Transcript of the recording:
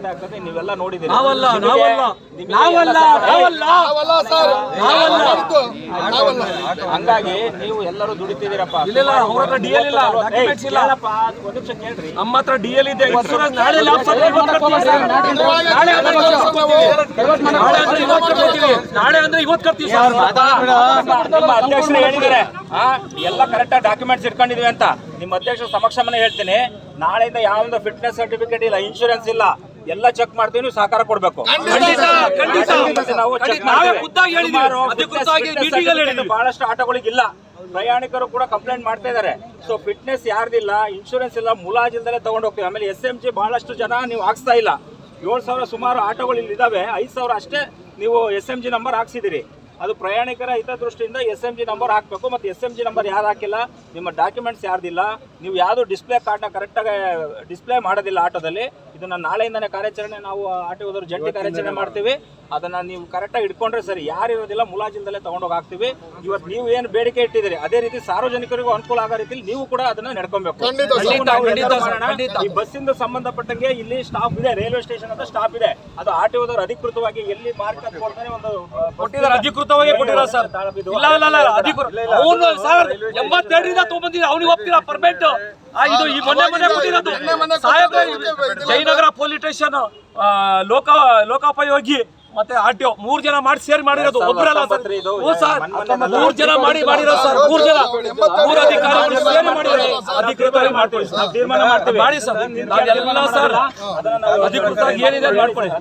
ಬದಲಾವಣೆ ಆಗ್ತದೆ, ನೀವೆಲ್ಲ ನೋಡಿದ್ದೀರಿ. ಹಂಗಾಗಿ ನೀವು ಎಲ್ಲರೂ ದುಡಿತಿದ್ದೀರಪ್ಪ. ಒಂದು ನಿಮಿಷ ಕೇಳ್ರಿ, ನಮ್ಮ ಹತ್ರ DL ಇದೆ. ನಾಳೆ ಅಂದ್ರೆ ಇವತ್ತು ಕರ್ತೀವಿ. ಅಧ್ಯಕ್ಷರು ಹೇಳಿದ್ದಾರೆ ಎಲ್ಲ ಕರೆಕ್ಟ್ ಆಗಿ ಡಾಕ್ಯುಮೆಂಟ್ಸ್ ಇಟ್ಕೊಂಡಿದ್ವಿ ಅಂತ. ನಿಮ್ಮ ಅಧ್ಯಕ್ಷರ ಸಮಕ್ಷಮನೆ ಹೇಳ್ತೀನಿ, ನಾಳೆಯಿಂದ ಯಾವ್ದು ಫಿಟ್ನೆಸ್ ಸರ್ಟಿಫಿಕೇಟ್ ಇಲ್ಲ, ಇನ್ಶೂರೆನ್ಸ್ ಇಲ್ಲ, ಎಲ್ಲ ಚೆಕ್ ಮಾಡ್ತೀವಿ. ನೀವು ಸಹಕಾರ ಕೊಡ್ಬೇಕು. ಬಹಳಷ್ಟು ಆಟೋಗಳಿಗಿಲ್ಲ, ಪ್ರಯಾಣಿಕರು ಕೂಡ ಕಂಪ್ಲೇಂಟ್ ಮಾಡ್ತಾ ಇದ್ದಾರೆ. ಸೊ ಫಿಟ್ನೆಸ್ ಯಾರ್ದಿಲ್ಲ, ಇನ್ಶೂರೆನ್ಸ್ ಇಲ್ಲ, ಮುಲಾಜಿಲ್ದಲೇ ತಗೊಂಡು ಹೋಗ್ತೀವಿ. ಆಮೇಲೆ SMG ಬಹಳಷ್ಟು ಜನ ನೀವು ಹಾಕ್ಸ್ತಾ ಇಲ್ಲ. 7,000 ಸುಮಾರು ಆಟೋಗಳು ಇಲ್ಲಿ ಇದಾವೆ, 5,000 ಅಷ್ಟೇ ನೀವು SMG ನಂಬರ್ ಹಾಕ್ಸಿದಿರಿ. ಅದು ಪ್ರಯಾಣಿಕರ ಹಿತದೃಷ್ಟಿಯಿಂದ SMG ನಂಬರ್ ಹಾಕಬೇಕು. ಮತ್ತು SMG ನಂಬರ್ ಯಾರು ಹಾಕಿಲ್ಲ, ನಿಮ್ಮ ಡಾಕ್ಯುಮೆಂಟ್ಸ್ ಯಾರ್ದಿಲ್ಲ, ನೀವು ಯಾವುದು ಡಿಸ್ಪ್ಲೇ ಕಾರ್ಡ್ನ ಕರೆಕ್ಟಾಗಿ ಡಿಸ್ಪ್ಲೇ ಮಾಡೋದಿಲ್ಲ ಆಟೋದಲ್ಲಿ, ಇದನ್ನು ನಾಳೆಯಿಂದನೇ ಕಾರ್ಯಾಚರಣೆ ನಾವು ಆಟೋ ಹೋದವರು ಜಂಟಿ ಕಾರ್ಯಾಚರಣೆ ಮಾಡ್ತೀವಿ. ಅದನ್ನು ನೀವು ಕರೆಕ್ಟಾಗಿ ಇಟ್ಕೊಂಡ್ರೆ ಸರಿ. ಯಾರಿರೋದಿಲ್ಲ ಮುಲಾಜಿಲ್ದಲ್ಲೇ ತೊಗೊಂಡೋಗಿ ಹಾಕ್ತೀವಿ. ಇವತ್ತು ನೀವು ಏನು ಬೇಡಿಕೆ ಇಟ್ಟಿದ್ದೀರಿ ಅದೇ ರೀತಿ ಸಾರ್ವಜನಿಕರಿಗೂ ಅನುಕೂಲ ಆಗೋ ರೀತಿಯಲ್ಲಿ ನೀವು ಕೂಡ ಅದನ್ನ ನಡ್ಕೊಬೇಕು. ಈ ಬಸ್ಸಿಂದ ಸಂಬಂಧಪಟ್ಟಂಗೆ ಇಲ್ಲಿ ಸ್ಟಾಪ್ ಇದೆ, ರೈಲ್ವೆ ಸ್ಟೇಷನ್ ಅಂತ ಸ್ಟಾಪ್ ಇದೆ. ಅದು ಆಟೋ ಹೋದವರು ಅಧಿಕೃತವಾಗಿ ಎಲ್ಲಿ ಮಾರ್ಕ್ ಅಂತ ಕೊಡ್ತಾರೆ, ಒಂದು ಕೊಟ್ಟಿದ್ದಾರೆ, ಅಧಿಕೃತವಾಗಿ ಕೊಟ್ಟಿರೋ ಸರ್. ಇದು ಈ ಮೊನ್ನೆ ಕೊಟ್ಟಿರೋದು ಜಯನಗರ ಪೊಲೀಸ್ ಸ್ಟೇಷನ್, ಲೋಕೋಪಯೋಗಿ ಮತ್ತೆ RTO 3 ಜನ ಮಾಡಿ ಸೇರಿ ಮಾಡಿರೋದು, ಒಬ್ಬರಲ್ಲ ಸರ್. 3 ಜನ ಮಾಡಿರೋದು ಸರ್. 3 ಜನ 3 ಅಧಿಕಾರಿಗಳು ಸೇರಿ ಮಾಡಿರೋದು. ಅಧಿಕೃತವಾಗಿ ಮಾಡ್ತೀವಿ, ತೀರ್ಮಾನ ಮಾಡ್ತೀವಿ ಮಾಡಿ ಸರ್. ನಾವೆಲ್ಲ ಸರ್ ಅಧಿಕೃತವಾಗಿ ಏನಿದೆ ಮಾಡ್ಕೊಳ್ಳಿ.